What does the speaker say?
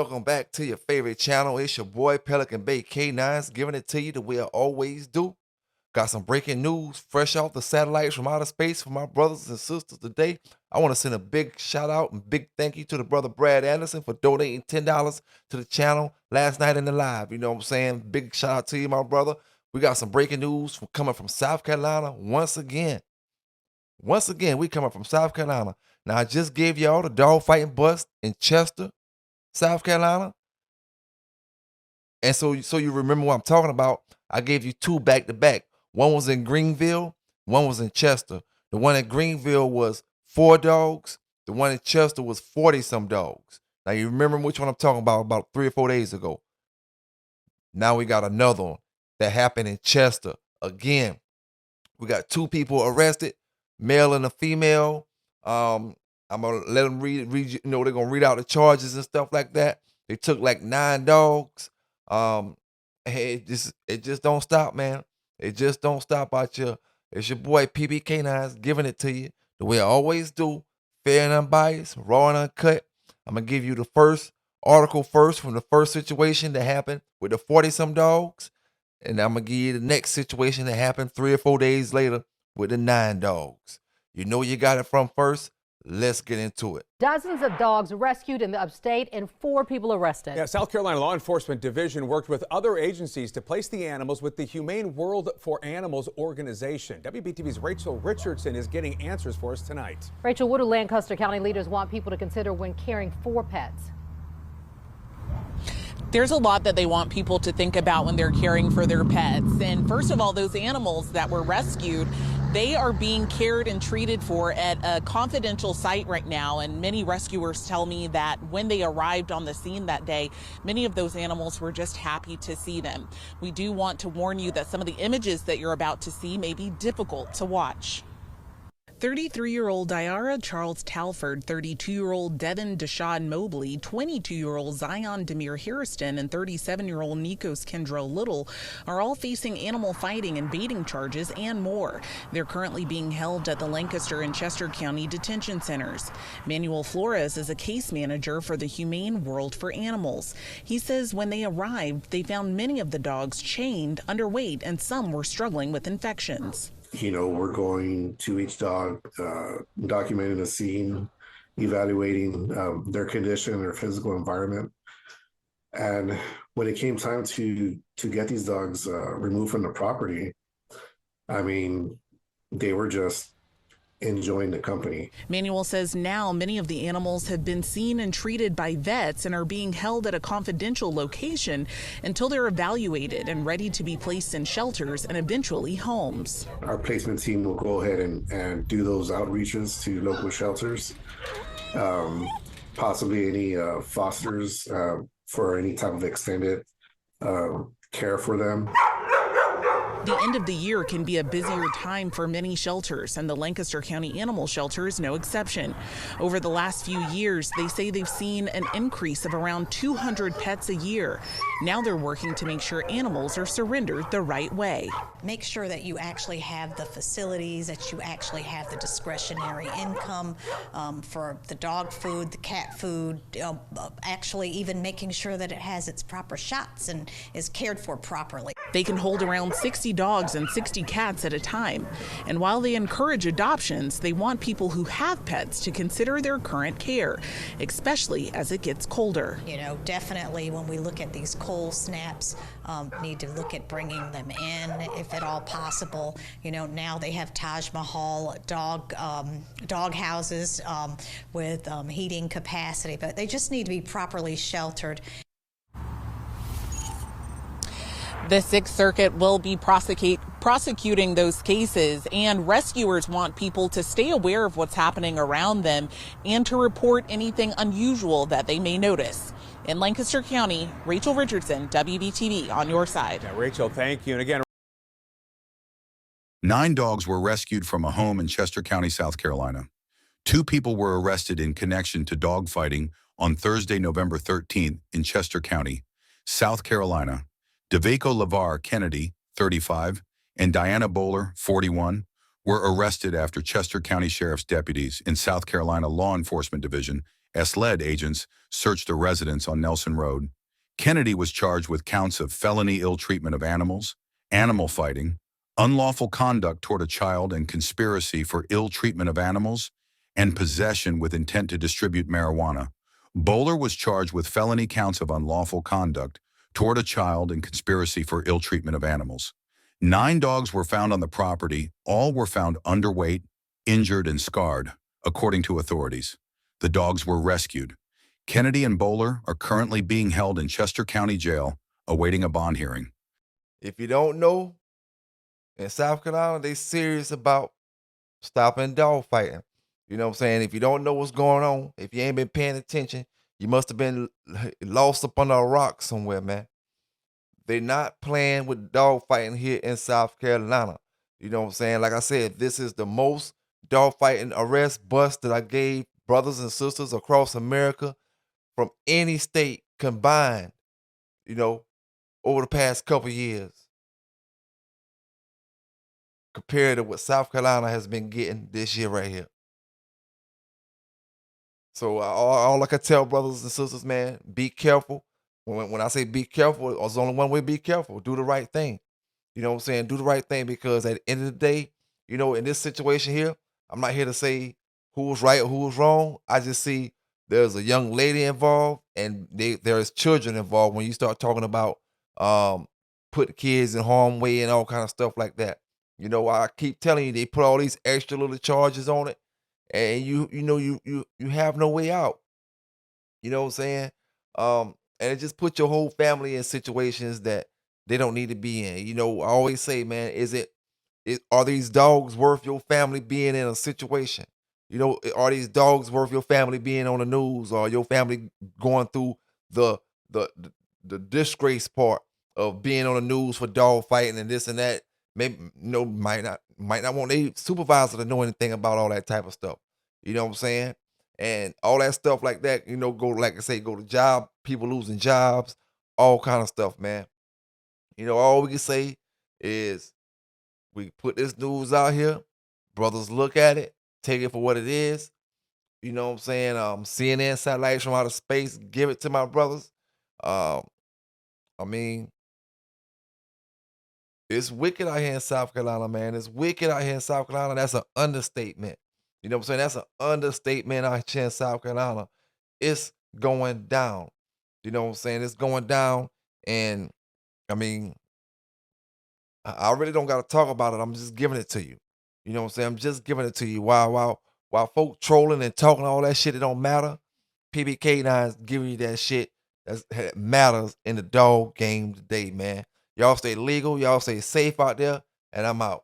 welcome back to your favorite channel. It's your boy Pelican Bay K9s giving it to you the way I always do. Got some breaking news fresh off the satellites from outer space for my brothers and sisters today. I want to send a big shout out and big thank you to the brother Brad Anderson for donating $10 to the channel last night in the live. You know what I'm saying? Big shout out to you, my brother. We got some breaking news coming from South Carolina once again. Once again, we coming from South Carolina. Now, I just gave y'all the dog fighting bust in Chester, South Carolina. And so you remember what I'm talking about. I gave you two back to back. One was in Greenville, one was in Chester. The one in Greenville was 4 dogs. The one in Chester was 40-some dogs. Now you remember which one I'm talking about 3 or 4 days ago. Now we got another one that happened in Chester. Again, we got 2 people arrested, male and a female. I'm gonna let them read, you know, they're gonna read out the charges and stuff like that. They took like 9 dogs. Hey, it just don't stop, man. It just don't stop out here. It's your boy PBK9s giving it to you the way I always do, fair and unbiased, raw and uncut. I'm gonna give you the first article first from the first situation that happened with the 40-some dogs, and I'm gonna give you the next situation that happened 3 or 4 days later with the 9 dogs. You know you got it from first. Let's get into it. Dozens of dogs rescued in the upstate and 4 people arrested. Yeah, South Carolina Law Enforcement Division worked with other agencies to place the animals with the Humane World for Animals organization. WBTV's Rachel Richardson is getting answers for us tonight. Rachel, what do Lancaster County leaders want people to consider when caring for pets? There's a lot that they want people to think about when they're caring for their pets. And first of all, those animals that were rescued, they are being cared and treated for at a confidential site right now. And many rescuers tell me that when they arrived on the scene that day, many of those animals were just happy to see them. We do want to warn you that some of the images that you're about to see may be difficult to watch. 33-year-old Diara Charles Talford, 32-year-old Devin Deshawn Mobley, 22-year-old Zion Demir Hairston, and 37-year-old Nikos Kendra Little are all facing animal fighting and baiting charges and more. They're currently being held at the Lancaster and Chester County detention centers. Manuel Flores is a case manager for the Humane World for Animals. He says when they arrived, they found many of the dogs chained, underweight, and some were struggling with infections. You know, we're going to each dog, documenting the scene, evaluating their condition, their physical environment. And when it came time to get these dogs removed from the property, I mean, they were just enjoying the company. Manuel says now many of the animals have been seen and treated by vets and are being held at a confidential location until they're evaluated and ready to be placed in shelters and eventually homes. Our placement team will go ahead and do those outreaches to local shelters, possibly any fosters for any type of extended care for them. The end of the year can be a busier time for many shelters, and the Lancaster County Animal Shelter is no exception. Over the last few years, they say they've seen an increase of around 200 pets a year. Now they're working to make sure animals are surrendered the right way. Make sure that you actually have the facilities, that you actually have the discretionary income for the dog food, the cat food, actually even making sure that it has its proper shots and is cared for properly. They can hold around 60 dogs and 60 cats at a time. And while they encourage adoptions, they want people who have pets to consider their current care, especially as it gets colder. You know, definitely when we look at these cold snaps, need to look at bringing them in if at all possible. You know, now they have Taj Mahal dog houses with heating capacity, but they just need to be properly sheltered. The Sixth Circuit will be prosecuting those cases, and rescuers want people to stay aware of what's happening around them and to report anything unusual that they may notice. In Lancaster County, Rachel Richardson, WBTV, on your side. Yeah, Rachel, thank you. And again, 9 dogs were rescued from a home in Chester County, South Carolina. 2 people were arrested in connection to dog fighting on Thursday, November 13th in Chester County, South Carolina. DeVaco LeVar Kennedy, 35, and Diana Bowler, 41, were arrested after Chester County Sheriff's deputies in South Carolina Law Enforcement Division SLED agents searched a residence on Nelson Road. Kennedy was charged with counts of felony ill treatment of animals, animal fighting, unlawful conduct toward a child and conspiracy for ill treatment of animals, and possession with intent to distribute marijuana. Bowler was charged with felony counts of unlawful conduct toward a child and conspiracy for ill treatment of animals. 9 dogs were found on the property. All were found underweight, injured, and scarred, according to authorities. The dogs were rescued. Kennedy and Bowler are currently being held in Chester County Jail, awaiting a bond hearing. If you don't know, in South Carolina, they serious about stopping dog fighting. You know what I'm saying? If you don't know what's going on, if you ain't been paying attention, you must have been lost up under a rock somewhere, man. They not playing with dog fighting here in South Carolina. You know what I'm saying? Like I said, this is the most dog fighting arrest bust that I gave brothers and sisters across America from any state combined, you know, over the past couple years, compared to what South Carolina has been getting this year right here. So all I can tell brothers and sisters, man, be careful. When I say be careful, there's only one way: be careful. Do the right thing. You know what I'm saying? Do the right thing, because at the end of the day, you know, in this situation here, I'm not here to say who was right or who was wrong. I just see there's a young lady involved, and there is children involved when you start talking about um putting kids in harm's way and all kind of stuff like that. You know, I keep telling you, they put all these extra little charges on it, and you have no way out. You know what I'm saying? And it just puts your whole family in situations that they don't need to be in. You know, I always say, man, are these dogs worth your family being in a situation? You know, are these dogs worth your family being on the news, or your family going through the the the disgrace part of being on the news for dog fighting and this and that? Maybe might not want a supervisor to know anything about all that type of stuff. You know what I'm saying? And all that stuff like that, you know, go like I say, go to job, people losing jobs, all kind of stuff, man. You know, all we can say is we put this news out here, brothers look at it, take it for what it is. You know what I'm saying? CNN satellites from outer space, give it to my brothers. Um, I mean, it's wicked out here in South Carolina, man. It's wicked out here in South Carolina. That's an understatement. You know what I'm saying? That's an understatement out here in South Carolina. It's going down. You know what I'm saying? It's going down. And I mean, I really don't gotta talk about it. I'm just giving it to you. You know what I'm saying? I'm just giving it to you. While folk trolling and talking all that shit, it don't matter. PBK9 is giving you that shit that matters in the dog game today, man. Y'all stay legal, y'all stay safe out there, and I'm out.